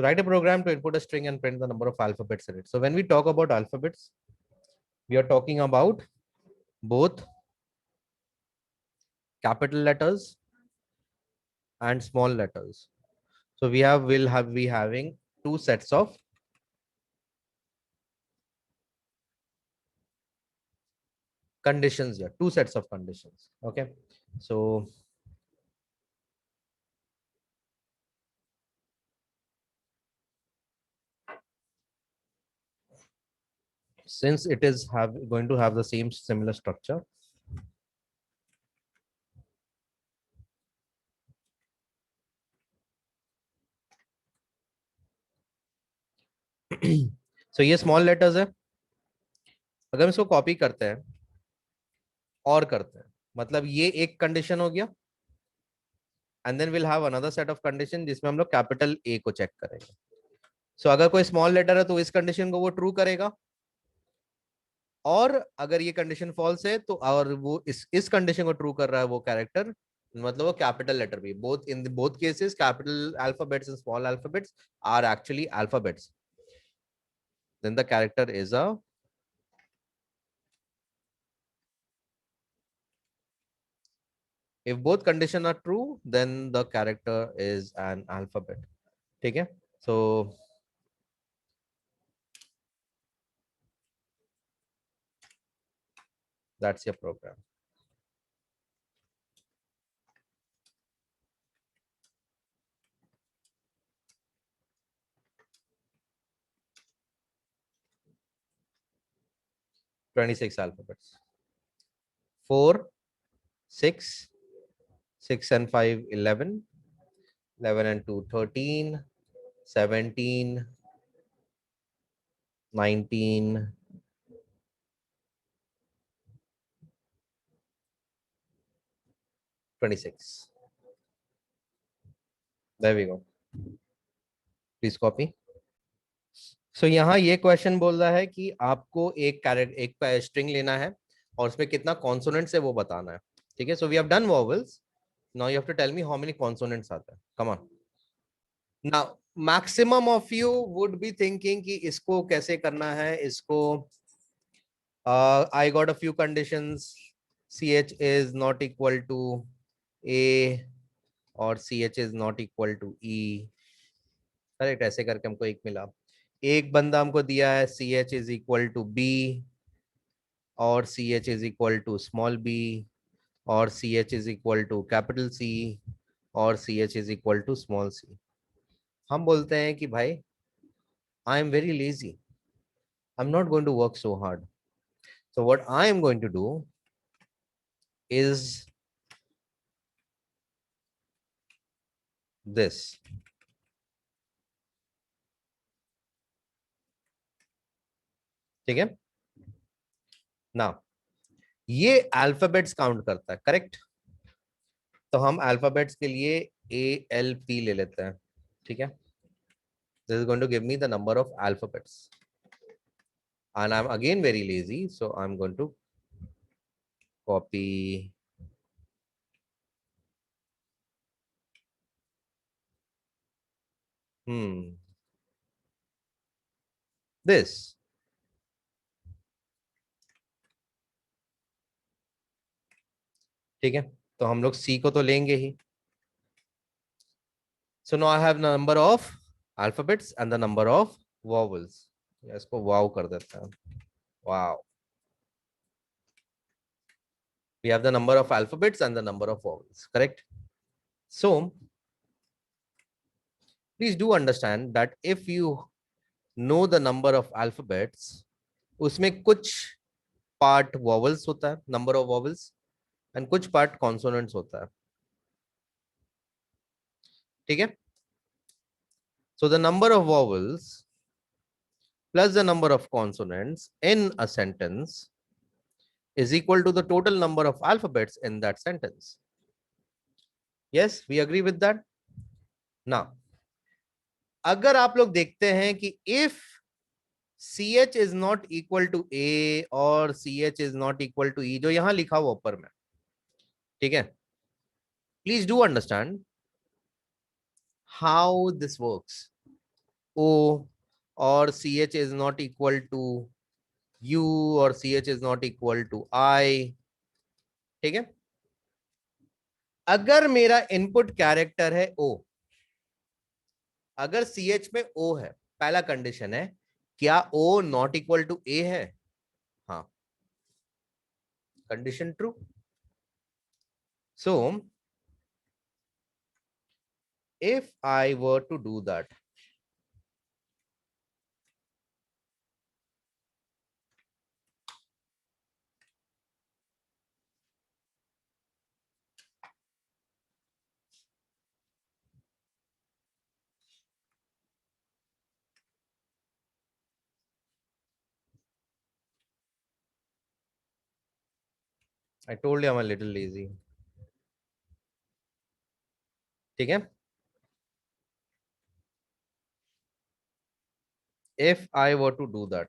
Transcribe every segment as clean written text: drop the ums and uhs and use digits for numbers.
So write a program to input a string and print the number of alphabets in it. So when we talk about alphabets, we are talking about both capital letters and small letters. So will be having two sets of conditions here, two sets of conditions. Okay. So since it is going to have the same similar structure, so ये small letters है. अगर हम इसको copy करते हैं और करते हैं, मतलब ये एक कंडीशन हो गया, and then will have another set of condition जिसमें हम लोग कैपिटल ए को चेक करेंगे. सो अगर कोई स्मॉल लेटर है तो इस कंडीशन को वो ट्रू करेगा, और अगर ये कंडीशन फॉल्स है तो और वो इस कंडीशन को ट्रू कर रहा है वो कैरेक्टर, मतलब वो कैपिटल लेटर भी. Both in both cases capital alphabets and small alphabets are actually alphabets. Then the character is a if both condition are true then the character is an alphabet. ठीक है. So that's your program. $26 alphabets. 4, 6, 6 and 5, 11, 11 and 2, 13, 17, 19, 26. There we go. Please copy. So यहाँ ये question बोल रहा है कि आपको एक स्ट्रिंग लेना है और उसमें कितना कॉन्सोनेंट्स है वो बताना है. ठीक है. So we have done vowels. Now you have to tell me how many consonants आते हैं. Come on. Now maximum of you would be thinking कि इसको कैसे करना है. इसको I got a few conditions. CH is not equal to A और CH is not equal to E. Correct. ऐसे करके हमको एक मिला. एक बंदा हमको दिया है CH is equal to B और CH is equal to small b और CH is equal to capital C और CH is equal to small c. हम बोलते हैं कि भाई I am very lazy. I'm not going to work so hard. So what I am going to do is this. ठीक है. ना ये अल्फाबेट्स काउंट करता है. करेक्ट. तो हम अल्फाबेट्स के लिए ALP ले लेते हैं. ठीक है. This is going to give me the number of alphabets and I'm again very lazy, so I'm going to copy this. ठीक है. तो हम लोग C को तो लेंगे ही. So now I have the number of alphabets and the number of vowels. इसको wow कर देते हैं. Wow. We have the number of alphabets and the number of vowels. Correct. So please do understand that if you know the number of alphabets, उसमें कुछ part vowels होता है, number of vowels, and कुछ part consonants होता है. ठीक है. So the number of vowels plus the number of consonants in a sentence is equal to the total number of alphabets in that sentence. Yes, we agree with that. Now अगर आप लोग देखते हैं कि if CH is not equal to A और CH is not equal to E, जो यहां लिखा हुआ ऊपर में. ठीक है. Please do understand how this works. O or CH is not equal to U or CH is not equal to I. ठीक है, अगर मेरा इनपुट कैरेक्टर है O, अगर CH में O है, पहला कंडीशन है, क्या O not equal to A है? हाँ, condition true. So if I were to do that, I told you I'm a little lazy. ठीक है, if I were to do that,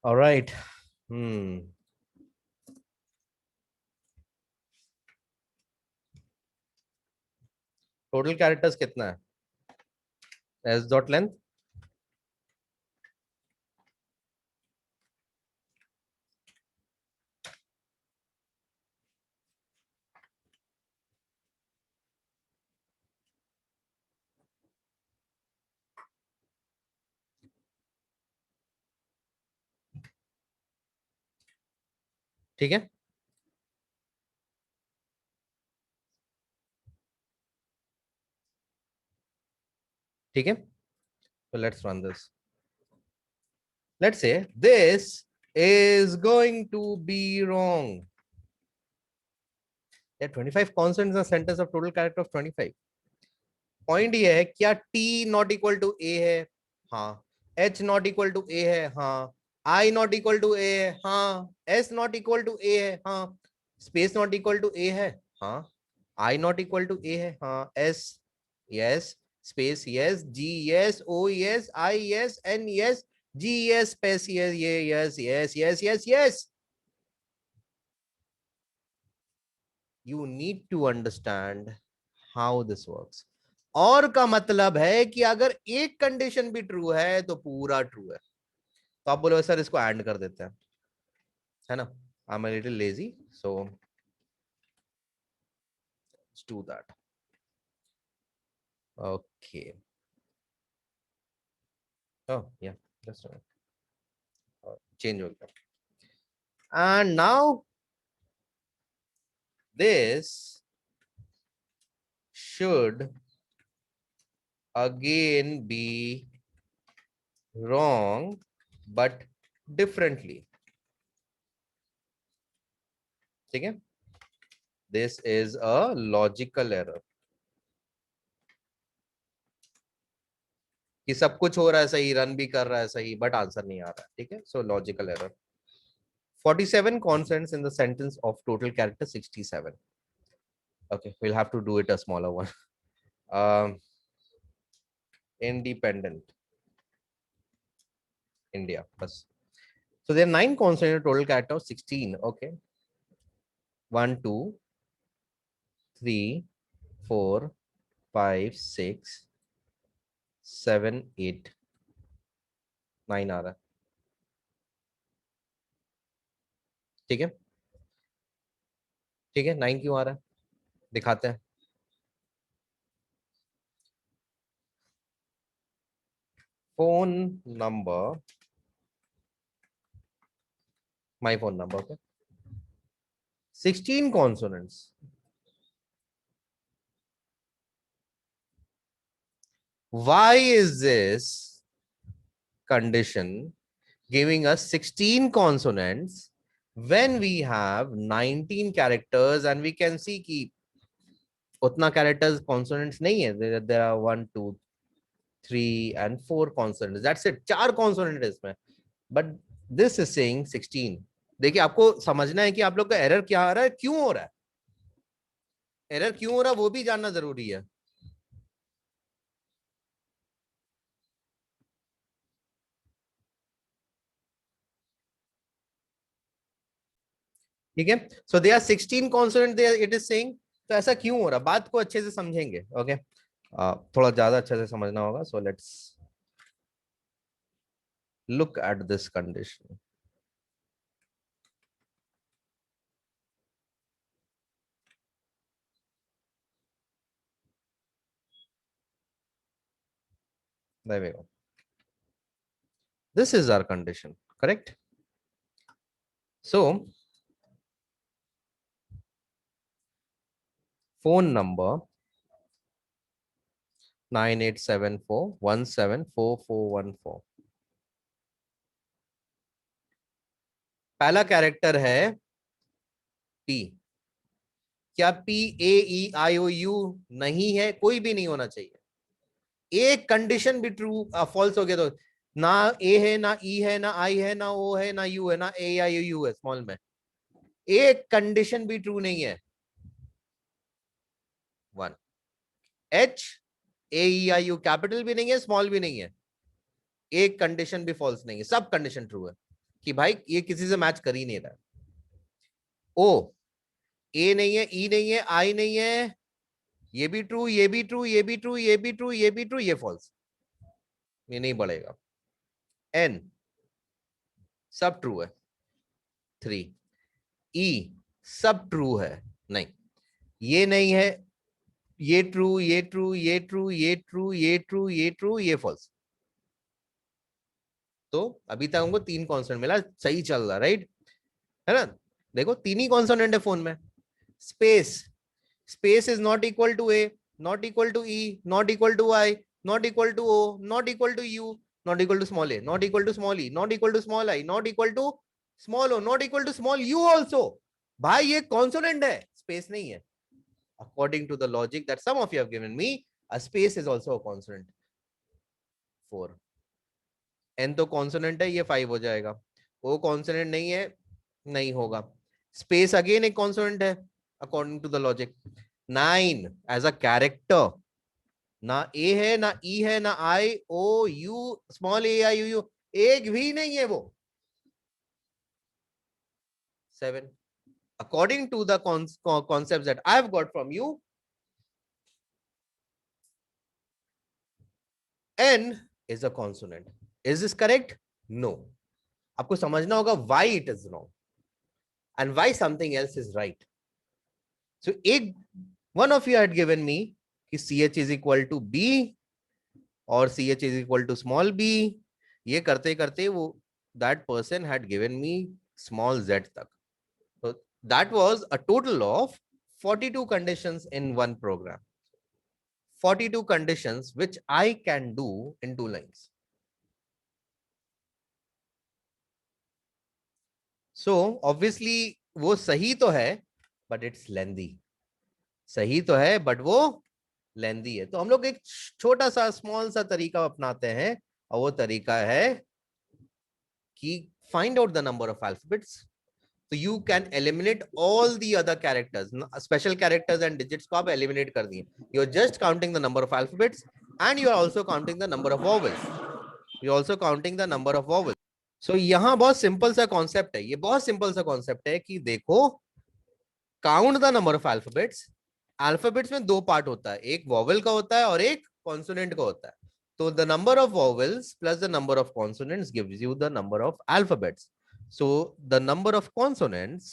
all right. Total characters कितना है? S dot length, ठीक है, ठीक है. So let's run this. Let's say this is going to be wrong. There are 25 constants in a sentence of total character of 25. Point ये है, क्या T not equal to A है? हाँ. H not equal to A है? हाँ. I not equal to A है? हाँ. S not equal to A है? हाँ. Space not equal to A है? हाँ. I not equal to A है? हाँ. S yes, space yes, G yes, O yes, I yes, N yes, G yes, space yes, yes, yes, yes, yes, yes. You need to understand how this works. और का मतलब है कि अगर एक condition भी ट्रू है तो पूरा ट्रू है. तो आप बोलोगे सर इसको एंड कर देते हैं, है ना? I am a little lazy, so let's do that. Okay. Oh yeah, just change हो गया. And now this should again be wrong but differently. ठीक है, this is a logical error. कि सब कुछ हो रहा है सही, रन भी कर रहा है सही, बट आंसर नहीं आ रहा है. ठीक है, सो logical error. 47 consonants in the sentence of total character 67. Okay, we'll have to do it a smaller one. um, Independent India. Bas. So there are 9 consonants in a total character of 16. Okay. 1, 2, 3, 4, 5, 6, 7, 8, 9 आ रहा है. ठीक है, ठीक है, 9 क्यों आ रहा है दिखाते हैं. Phone number, my phone number. Okay, 16 consonants. Why is this condition giving us 16 consonants when we have 19 characters and we can see कि उतना characters consonants नहीं है. There are 1, 2, 3 and 4 consonants. That's it. 4 consonant है इसमें. But this is saying 16. देखिए, आपको समझना है कि आप लोग का एरर क्या आ रहा है, क्यों हो रहा है. एरर क्यों हो रहा है वो भी जानना जरूरी है. ठीक है, so they are 16 consonant they it is saying. तो ऐसा क्यों हो रहा, बात को अच्छे से समझेंगे। ओके, थोड़ा ज्यादा अच्छे से समझना होगा। So let's look at this condition. There we go. This is our condition, correct? So, phone number 9874174414। पहला कैरेक्टर है P। क्या P A E I O U नहीं है? कोई भी नहीं होना चाहिए। एक कंडीशन भी ट्रू फॉल्स हो गया तो ना A है, ना E है, ना I है, ना O है, ना U है, ना A I O U है स्मॉल में। एक कंडीशन भी ट्रू नहीं है। 1 H A E I U capital भी नहीं है, स्मॉल भी नहीं है। एक कंडीशन भी फॉल्स नहीं है, सब कंडीशन ट्रू है कि भाई ये किसी से मैच कर ही नहीं रहा। ओ ए नहीं है, ई नहीं है, आई नहीं है, ये भी ट्रू, ये भी ट्रू, ये भी ट्रू, ये भी ट्रू, ये भी ट्रू, ये फॉल्स, ये नहीं बढ़ेगा। एन सब ट्रू है। 3 ई सब ट्रू है, नहीं ये नहीं है, ये ट्रू, ये ट्रू, ये ट्रू, ये ट्रू, ये ट्रू, ये ट्रू, ये फॉल्स। तो अभी तक हमको 3 कॉन्स्टेंट मिला, सही चल रहा, राइट है ना। देखो 3 ही कॉन्स्टेंट है फोन में। Space, space is not equal to A, not equal to E, not equal to I, not equal to O, not equal to U, not equal to small a, not equal to small e, not equal to small I, not equal to small o, not equal to small u also। भाई ये consonant है, space नहीं है। According to the logic that some of you have given me, a space is also a consonant। 4 n तो consonant है, ये 5 हो जाएगा। o कॉन्सोनेंट नहीं है, नहीं होगा। स्पेस अगेन एक कॉन्सोनेंट है according to the logic. 9 as a character, ना ए है, ना ई है, ना I O U small A I U, एक भी नहीं है वो। 7 according to the concept that I have got from you, n is a consonant। is this correct? No। आपको समझना होगा why it is wrong and why something else is right। so एक one of you had given me कि ch is equal to b और ch is equal to small b। ये करते करते वो that person had given me small z तक। so that was a total of 42 conditions in one program। 42 conditions which I can do in 2 lines। so obviously वो सही तो है but it's lengthy। सही तो है but वो लेंदी है। तो हम लोग एक छोटा सा स्मॉल सा तरीका अपनाते हैं और वो तरीका है कि find out the number of alphabets. तो you can eliminate all the other characters, special characters and digits को आप एलिमिनेट कर दिए। You are just counting the number of alphabets and you are also counting the number of vowels. You are also counting the number of vowels. So यहाँ बहुत simple सा concept है, ये बहुत सिंपल सा कॉन्सेप्ट है कि देखो count the number of alphabets. Alphabets में 2 पार्ट होता है, एक वॉवेल का होता है और एक कॉन्सोनेंट का होता है। तो the number of vowels plus the number of consonants gives you the number of alphabets. so the number of consonants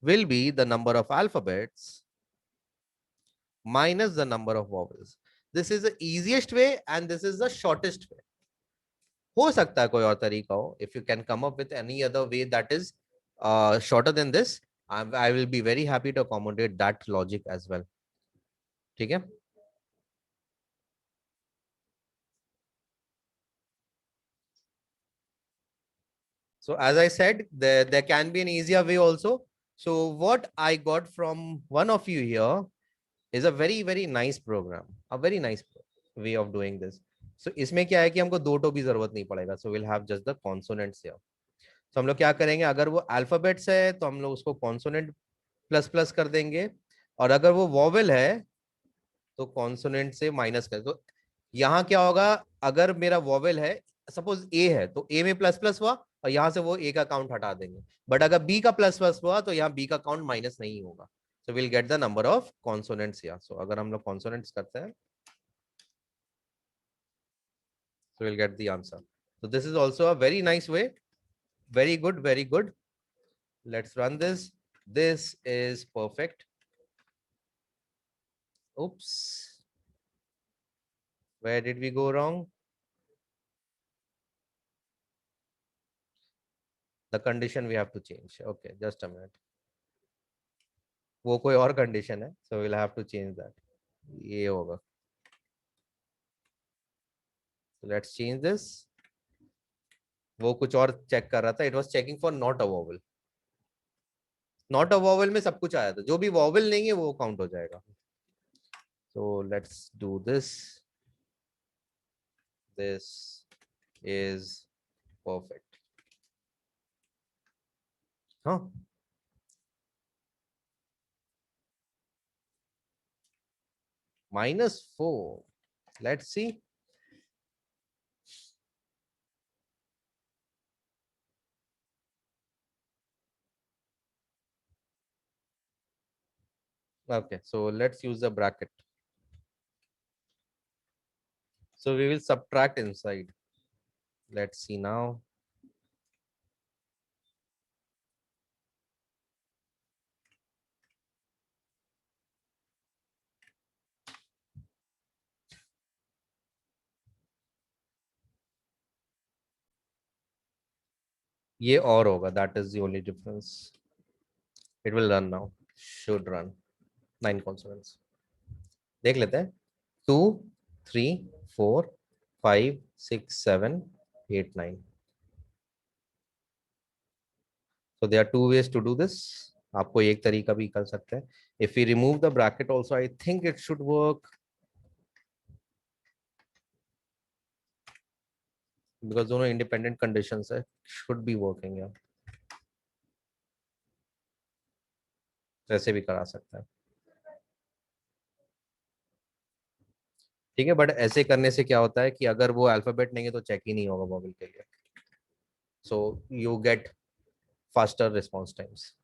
will be the number of alphabets minus the number of vowels। this is the easiest way and this is the shortest way। हो सकता है कोई और तरीका हो, if you can come up with any other way that is shorter than this, I will be very happy to accommodate that logic as well। ठीक है। So as I said, there can be an easier way also। So what I got from one of you here is a very nice program, a very nice way of doing this। So इसमें क्या है कि हमको 2 भी जरूरत नहीं पड़ेगा। So we'll have just the consonants here। So हम लोग क्या करेंगे, अगर वो अल्फाबेट्स है तो हम लोग उसको कॉन्सोनेंट प्लस प्लस कर देंगे, और अगर वो वॉवेल है तो कॉन्सोनेंट से माइनस कर। तो यहाँ क्या होगा, अगर मेरा वॉवेल है, सपोज ए है तो ए में प्लस प्लस हुआ, और यहाँ से वो ए का काउंट हटा देंगे, बट अगर बी का प्लस प्लस हुआ तो यहाँ बी का काउंट माइनस नहीं होगा, so we'll get the number of consonants here. So अगर हम लोग consonants करते हैं, so we'll get the answer. So this is also a very nice way. Very good, very good. Let's run this. This is perfect. Oops. Where did we go wrong? The condition we have to change. Okay, just a minute. वो कोई और condition है, so we'll have to change that. ये होगा. So let's change this. वो कुछ और check कर रहा था. It was checking for not a vowel. Not a vowel में सब कुछ आया था. जो भी vowel नहीं है वो काउंट हो जाएगा. So let's do this. This is perfect. Huh? -4. Let's see. Okay, so let's use the bracket. So we will subtract inside. Let's see now. ये और होगा. That is the only difference. It will run now. Should run. 9 consonants. देख लेते हैं. 2, 3, 4, 5, 6, 7, 8, 9. So there are two ways to do this. आपको एक तरीका भी कर सकते हैं. If we remove the bracket also, I think it should work. Because दोनों independent conditions है, should be working. Yeah. ऐसे भी करा सकता है. ठीक है, बट ऐसे करने से क्या होता है कि अगर वो अल्फाबेट नहीं है तो चेक ही नहीं होगा वॉवल के लिए. So you get faster response times.